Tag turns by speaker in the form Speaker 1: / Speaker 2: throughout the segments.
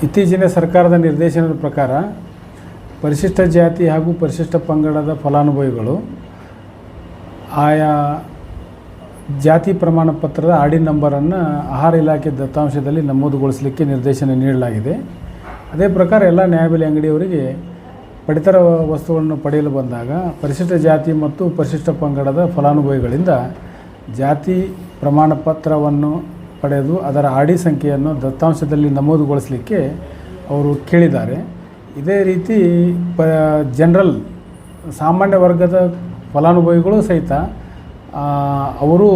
Speaker 1: ಇತ್ತೀಚಿನ ಸರ್ಕಾರದ ನಿರ್ದೇಶನದ ಪ್ರಕಾರ ಪರಿಶಿಷ್ಟ ಜಾತಿ ಹಾಗೂ ಪರಿಶಿಷ್ಟ ಪಂಗಡದ ಫಲಾನುಭವಿಗಳು ಆಯಾ ಜಾತಿ ಪ್ರಮಾಣ ಪತ್ರದ ಆಡಿ ನಂಬರನ್ನು ಆಹಾರ ಇಲಾಖೆ ದತ್ತಾಂಶದಲ್ಲಿ ನಮೂದುಗೊಳಿಸಲಿಕ್ಕೆ ನಿರ್ದೇಶನ ನೀಡಲಾಗಿದೆ. ಅದೇ ಪ್ರಕಾರ ಎಲ್ಲ ನ್ಯಾಯಬೆಲೆ ಅಂಗಡಿಯವರಿಗೆ ಪಡಿತರ ವಸ್ತುಗಳನ್ನು ಪಡೆಯಲು ಬಂದಾಗ ಪರಿಶಿಷ್ಟ ಜಾತಿ ಮತ್ತು ಪರಿಶಿಷ್ಟ ಪಂಗಡದ ಫಲಾನುಭವಿಗಳಿಂದ ಜಾತಿ ಪ್ರಮಾಣ ಪತ್ರವನ್ನು ಪಡೆದು ಅದರ ಆಡಿ ಸಂಖ್ಯೆಯನ್ನು ದತ್ತಾಂಶದಲ್ಲಿ ನಮೂದುಗೊಳಿಸಲಿಕ್ಕೆ ಅವರು ಕೇಳಿದ್ದಾರೆ. ಇದೇ ರೀತಿ ಜನರಲ್ ಸಾಮಾನ್ಯ ವರ್ಗದ ಫಲಾನುಭವಿಗಳು ಸಹಿತ ಅವರು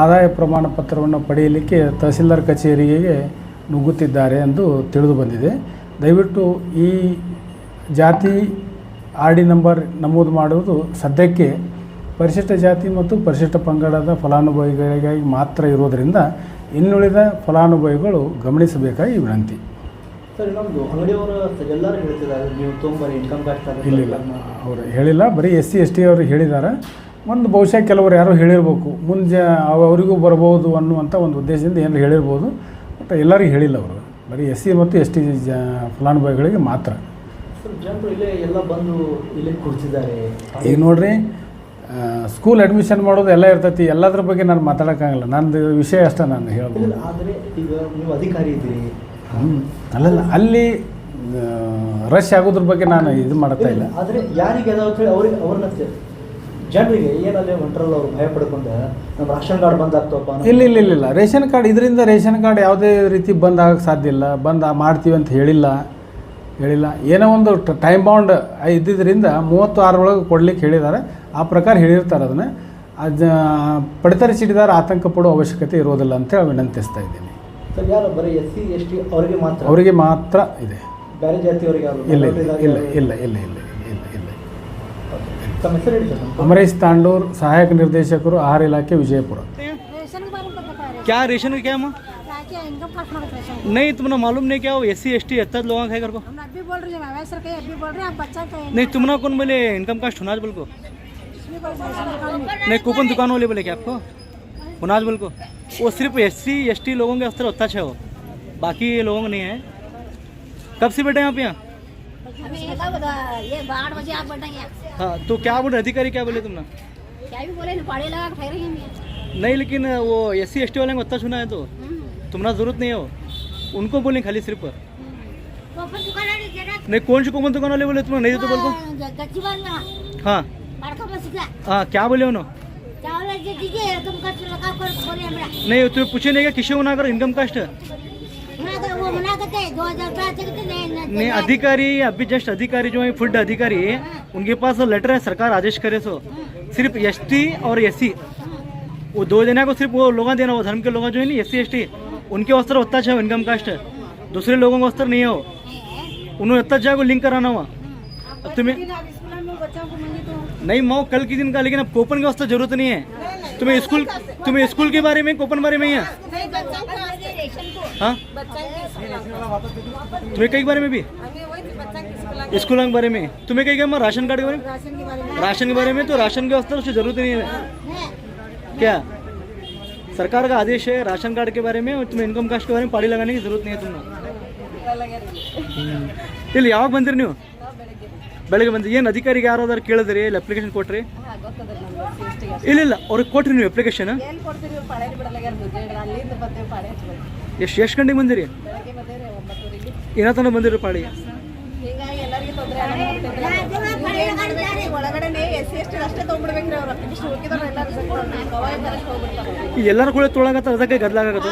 Speaker 1: ಆದಾಯ ಪ್ರಮಾಣ ಪತ್ರವನ್ನು ಪಡೆಯಲಿಕ್ಕೆ ತಹಸೀಲ್ದಾರ್ ಕಚೇರಿಗೆ ನುಗ್ಗುತ್ತಿದ್ದಾರೆ ಎಂದು ತಿಳಿದು ಬಂದಿದೆ. ದಯವಿಟ್ಟು ಈ ಜಾತಿ ಆಡಿ ನಂಬರ್ ನಮೂದು ಮಾಡುವುದು ಸದ್ಯಕ್ಕೆ ಪರಿಶಿಷ್ಟ ಜಾತಿ ಮತ್ತು ಪರಿಶಿಷ್ಟ ಪಂಗಡದ ಫಲಾನುಭವಿಗಳಿಗಾಗಿ ಮಾತ್ರ ಇರೋದರಿಂದ ಇನ್ನುಳಿದ ಫಲಾನುಭವಿಗಳು ಗಮನಿಸಬೇಕಾಗಿ ವಿನಂತಿ.
Speaker 2: ಸರ್, ನಮ್ಮದು ಅಂಗಡಿಯವರು ಎಲ್ಲರೂ ಹೇಳ್ತಿದ್ದಾರೆ ನೀವು ತೊಂಬರಿ ಇನ್ಕಮ್ ಟ್ಯಾಕ್ಸ್.
Speaker 1: ಇಲ್ಲ, ಅವರು ಹೇಳಿಲ್ಲ, ಬರೀ SC ST ಅವರು ಹೇಳಿದ್ದಾರೆ. ಒಂದು ಬಹುಶಃ ಕೆಲವರು ಯಾರೋ ಹೇಳಿರ್ಬೇಕು, ಮುಂದೆ ಅವರಿಗೂ ಬರ್ಬೋದು ಅನ್ನುವಂಥ ಒಂದು ಉದ್ದೇಶದಿಂದ ಏನಾರು ಹೇಳಿರ್ಬೋದು. ಬಟ್ ಎಲ್ಲರಿಗೂ ಹೇಳಿಲ್ಲ ಅವರು, ಬರೀ SC ಮತ್ತು ST ಫಲಾನುಭವಿಗಳಿಗೆ ಮಾತ್ರ.
Speaker 2: ಸರ್, ಜನರು ಇಲ್ಲೇ ಎಲ್ಲ ಬಂದು ಇಲ್ಲೇ ಕೊಡ್ತಿದ್ದಾರೆ.
Speaker 1: ಈಗ ನೋಡ್ರಿ, ಸ್ಕೂಲ್ ಅಡ್ಮಿಷನ್ ಮಾಡೋದು ಎಲ್ಲ ಇರ್ತೈತಿ, ಎಲ್ಲದ್ರ ಬಗ್ಗೆ ನಾನು ಮಾತಾಡೋಕ್ಕಾಗಲ್ಲ. ನಂದು ವಿಷಯ ಅಷ್ಟೇ ನಾನು ಹೇಳ್ಬೋದು.
Speaker 2: ಆದರೆ ಈಗ ನೀವು ಅಧಿಕಾರಿ ಇದ್ದೀರಿ.
Speaker 1: ಅಲ್ಲಲ್ಲ, ಅಲ್ಲಿ ರಶ್ ಆಗೋದ್ರ ಬಗ್ಗೆ ನಾನು ಇದು ಮಾಡ್ತಾ ಇಲ್ಲ.
Speaker 2: ಆದರೆ ಯಾರಿಗೆ ಅದಾವ ಹೇಳಿ ಅವ್ರನ್ನ ಜನರಿಗೆ ಏನಲ್ಲೇ ಹೊಂಟ್ರಲ್ಲ, ಅವರು ಭಯ ಪಡ್ಕೊಂಡು ನಮ್ಮ ರೇಷನ್ ಕಾರ್ಡ್ ಬಂದ್ ಆಗ್ತವಪ್ಪ.
Speaker 1: ಇಲ್ಲ, ರೇಷನ್ ಕಾರ್ಡ್ ಇದರಿಂದ ರೇಷನ್ ಕಾರ್ಡ್ ಯಾವುದೇ ರೀತಿ ಬಂದ್ ಆಗಕ್ಕೆ ಸಾಧ್ಯ ಇಲ್ಲ. ಮಾಡ್ತೀವಿ ಅಂತ ಹೇಳಿಲ್ಲ. ಏನೋ ಒಂದು ಟೈಮ್ ಬೌಂಡ್ ಇದ್ದಿದ್ದರಿಂದ 36 ಒಳಗೆ ಕೊಡ್ಲಿಕ್ಕೆ ಹೇಳಿದ್ದಾರೆ. ಆ ಪ್ರಕಾರ ಹೇಳಿರ್ತಾರೆ. ಅದನ್ನು ಪಡಿತರ ಚೀಟಿದಾರ ಆತಂಕ ಪಡೋ ಅವಶ್ಯಕತೆ ಇರೋದಿಲ್ಲ ಅಂತ ವಿನಂತಿಸ್ತಾ ಇದ್ದೀನಿ.
Speaker 2: ಸರ್, ಯಾರು ಬರೀ SC ST
Speaker 1: ಅವರಿಗೆ ಮಾತ್ರ ಇದೆ,
Speaker 2: ಬೇರೆ ಜಾತಿಯವರಿಗೆ
Speaker 1: ಇಲ್ಲ.
Speaker 2: ತಮ್ಮ ಹೆಸರು ಹೇಳಿ ಸರ್.
Speaker 1: ಅಮರೇಶ್ ತಾಂಡೂರ್, ಸಹಾಯಕ ನಿರ್ದೇಶಕರು, ಆಹಾರ ಇಲಾಖೆ, ವಿಜಯಪುರ.
Speaker 3: क्या रेशन का क्या माँ? नहीं, तुमने मालूम नहीं क्या वो SC ST इतना लोगों का है घर को?
Speaker 4: अभी बोल रही है सर, अभी बोल रहे हैं, आप बच्चा का
Speaker 3: नहीं, तुमने कौन बोले इनकम कास्ट हुनाज बोल को? नहीं, कूपन दुकान वाले बोले क्या आपको हुनाज बोल को? वो सिर्फ SC ST लोगों के अस्तर होता है, वो बाकी लोगों का नहीं है. कब से बैठे हैं आप यहाँ?
Speaker 4: ये 8 बजे आप बैठेंगे.
Speaker 3: हाँ, तो क्या बोले अधिकारी, क्या बोले तुमने?
Speaker 4: क्या भी बोले, पाड़े लगा ठहरे हैं.
Speaker 3: नहीं, लेकिन वो SC ST वाले को अच्छा सुना है, तो तुम्हारा जरूरत नहीं हो उनको बोलें खाली सिर्फ. नहीं, कौन सी कौन दुकान वाले बोले तुम्हें नहीं तो बोल को? हाँ हाँ, क्या बोले उन्होंने? नहीं, तुम्हें पूछे नहीं क्या किसी होना कर इनकम कास्ट? नहीं, अधिकारी अभी जस्ट अधिकारी जो है फूड अधिकारी, उनके पास लेटर है, सरकार आदेश करे सो सिर्फ ST और SC वो 2 जना को सिर्फ वो लोग देना, वो धर्म के लोग जो है नहीं SC ST उनके वस्त्र होता है इनकम कास्ट. दूसरे लोगों का वस्त्र नहीं है वो, उन्होंने इतना जाए को लिंक कराना हुआ. अब तुम्हें नहीं माओ कल की दिन का, लेकिन अब कूपन का वस्त्र जरूरत नहीं है. तुम्हें स्कूल के बारे में कूपन बारे में ही है. हाँ, तुम्हें कई बारे में भी स्कूल के बारे में, तुम्हें कई क्या राशन कार्ड के बारे में, राशन के बारे में, तो राशन के वस्त्र उसकी जरूरत नहीं है क्या? सरकार का आदेश है राशन कार्ड के बारे में, और तुम्हें इनकम कास्ट के बारे में पाड़ी लगाने की जरूरत नहीं है. तुम्हें ಇಲ್ಲಿ ಯಾವಾಗ ಬಂದಿರಿ ನೀವು? ಬೆಳಗ್ಗೆ ಬಂದು ಏನು ಅಧಿಕಾರಿಗೆ ಯಾರಾದ್ರೂ ಕೇಳಿದ್ರಿ, ಇಲ್ಲಿ ಅಪ್ಲಿಕೇಶನ್ ಕೊಟ್ರಿ? ಇಲ್ಲ, ಅವ್ರಿಗೆ ಕೊಟ್ರಿ ನೀವು ಅಪ್ಲಿಕೇಶನ್? ಎಷ್ಟು ಗಂಟೆಗೆ ಬಂದಿರಿ? ಏನೋ ತನಕ ಬಂದಿರಿ ಪಾಡಿ? ಎಲ್ಲರೂ ಕೂಡ ತೊಳಗತ್ತ, ಅದಕ್ಕೆ ಗದ್ದಲಾಗತ್ತ.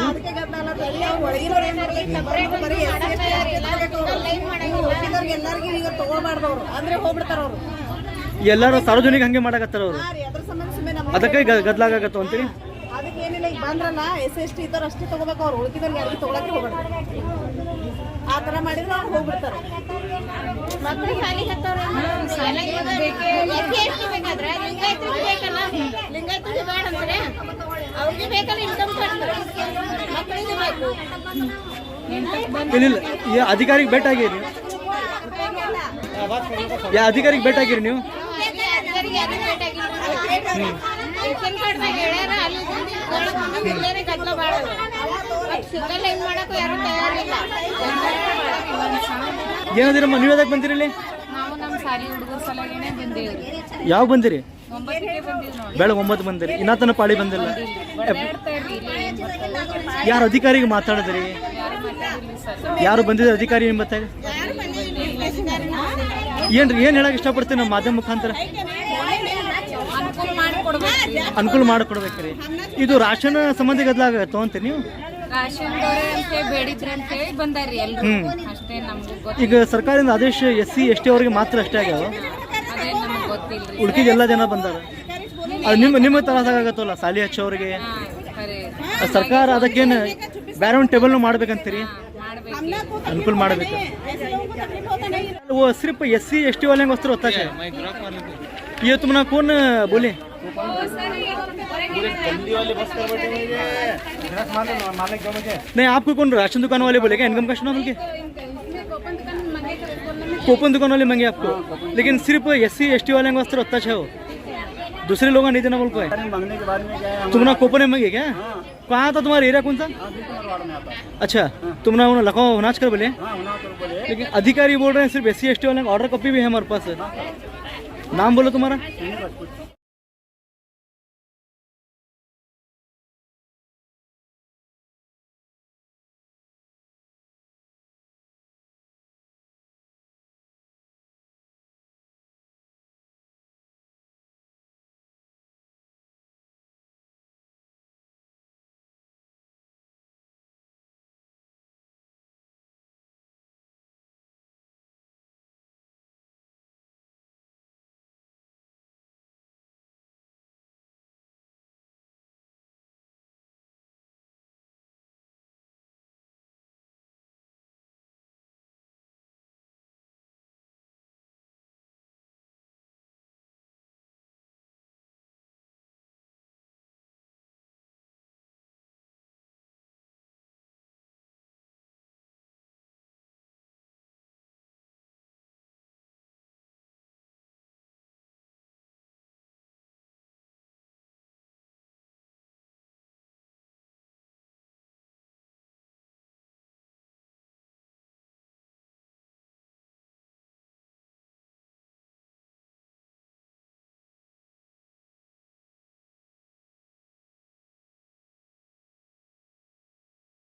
Speaker 3: ಎಲ್ಲರೂ ಸಾರ್ವಜನಿಕ ಹಂಗೆ ಮಾಡಕತ್ತಾರ ಅವರು, ಅದಕ್ಕೆ ಗದ್ದಲಾಗತ್ತ ಅಂತೀರಿ?
Speaker 4: ಅದಕ್ಕೇನಿಲ್ಲ, ಈಗ ಬಂದ್ರಲ್ಲ SC ST ಇದ್ದವ್ರು ಅಷ್ಟೇ ತಗೋಬೇಕು, ಅವ್ರು ಉಳಿದಿದ್ದವ್ರಿಗೆ ಯಾರಿಗೆ ತೊಗೊಳಕ್ಕೆ ಹೋಗ್ಬಾರ್ದು. ಆ ಥರ ಮಾಡಿದ್ರೆ ಅವ್ರು ಹೋಗ್ಬಿಡ್ತಾರೆ. ಮಕ್ಕಳಿಗೆ ಶಾಲೆಗೆ ಹತ್ತವ್ರೆ ಲಿಂಗಾಯತ್ರಿಗೆ ಬೇಡ ಅಂತಾರೆ, ಅವ್ರಿಗೆ ಬೇಕಲ್ಲ ಇನ್ಕಮ್ ಮಕ್ಕಳಿಗೆ ಬೇಕು.
Speaker 3: ಏನಿಲ್ಲ, ಅಧಿಕಾರಿಗೆ ಭೇಟಿ ಆಗಿರಿ? ಯಾ ಅಧಿಕಾರಿಗೆ ಭೇಟಿ ಆಗಿರಿ ನೀವು?
Speaker 4: ರೇಷನ್ ಕಾರ್ಡ್ ಮ್ಯಾಗ ಹೇಳ್ಯಾರ, ಅಲ್ಲಿ ಸಿಗಲ್ಲ, ಹೆಂಗ್ ಮಾಡಕ್ಕೂ ಯಾರು ತಯಾರಿಲ್ಲ.
Speaker 3: ಏನದಿರಮ್ಮ ನೀವು ಯಾವ್ದಕ್ಕೆ ಬಂದಿರಿ ಇಲ್ಲಿ?
Speaker 5: ನಾವು ನಮ್ಮ ಸಾಲಿ ಹುಡುಗರ ಸಲಗೇನೆ ಬಂದೇವ್ರಿ.
Speaker 3: ಯಾವ ಬಂದಿರಿ?
Speaker 5: 9ಕ್ಕೆ ಬಂದೀವಿ ನೋಡಿ.
Speaker 3: ಬೆಳಗ್ಗೆ 9 ಬಂದಿರಿ, ಇನ್ನ ತನ ಪಾಳಿ ಬಂದಿಲ್ಲ.
Speaker 5: ಬಡ್ದಾಡ್ತಾರ್ರಿ, ಇಲ್ಲಿ ಏನ್ ಬರ್ತದೆ?
Speaker 3: ಯಾರು ಅಧಿಕಾರಿಗೆ ಮಾತಾಡಿದ್ರಿ?
Speaker 5: ಯಾರು ಮಾತಾಡಿಲ್ಲ ಸರ್.
Speaker 3: ಯಾರು ಬಂದಿದ್ರು ಅಧಿಕಾರಿ ನಿಮ್ಮ ಬತ್ತಾಗ? ಏನ್ರಿ ಏನು ಹೇಳಕ್ ಇಷ್ಟಪಡ್ತೀನಿ ನಮ್ಮ ಮಾಧ್ಯಮ ಮುಖಾಂತರ?
Speaker 5: ಅನುಕೂಲ ಮಾಡಿಕೊಡ್ಬೇಕು.
Speaker 3: ಅನುಕೂಲ ಮಾಡಿಕೊಡ್ಬೇಕ್ರಿ. ಇದು ರಾಷನ್ ಸಂಬಂಧಿ ಗದ್ಲಾಗ ತೊಗೊಂತೀರಿ ನೀವು?
Speaker 5: ರಾಷನ್ದವ್ರೆ ಅಂತೇಳಿ ಬೇಡಿದ್ರೆ ಅಂತೇಳಿ ಬಂದಾರ್ರಿ ಎಲ್ರು. ಅಷ್ಟೇ ನಮ್ಗೆ ಗೊತ್ತ.
Speaker 3: ಈಗ ಸರ್ಕಾರದಿಂದ ಆದೇಶ SC ST ಅವರಿಗೆ ಮಾತ್ರ ಅಷ್ಟೇ ಆಗ್ಯಾವ,
Speaker 5: ಅದೇ ನಮ್ಗೆ ಗೊತ್ತಿಲ್ರಿ.
Speaker 3: ಉಳ್ಕಿದ ಎಲ್ಲ ಜನ ಬಂದಾರ. ಅದು ನಿಮ್ಮ ತ್ರಾಸಾಗತ್ತಲ್ಲ ಸಾಲಿ ಹಚ್ಚೋರಿಗೆ.
Speaker 5: ಹಾ, ಖರೆ
Speaker 3: ಸರ್ಕಾರ ಅದಕ್ಕೇನು ಬೇರೆ ಒಂದು ಟೇಬಲ್ನು ಮಾಡ್ಬೇಕಂತೀರಿ?
Speaker 5: ಮಾಡ್ಬೇಕು.
Speaker 3: ಅನುಕೂಲ ಮಾಡಬೇಕು. वो सिर्फ SC ST वाले को वस्त्र होता है। ये तुम ना कौन बोले? नहीं, आपको कौन राशन दुकान वाले बोले क्या? इनकम का सुना बोल के कूपन दुकान वाले मांगे आपको, लेकिन सिर्फ SC ST वाले को वस्त्र होता है, वो दूसरे लोग नहीं देना बोल को है। तुम ना कूपन मांगे क्या? कहाँ था तुम्हारा एरिया? कौन सा? अच्छा, तुम ना लखनऊ होनाच कर बोले, लेकिन अधिकारी बोल रहे हैं सिर्फ SC ST वाले। ऑर्डर कॉपी भी है हमारे पास। नाम बोलो तुम्हारा?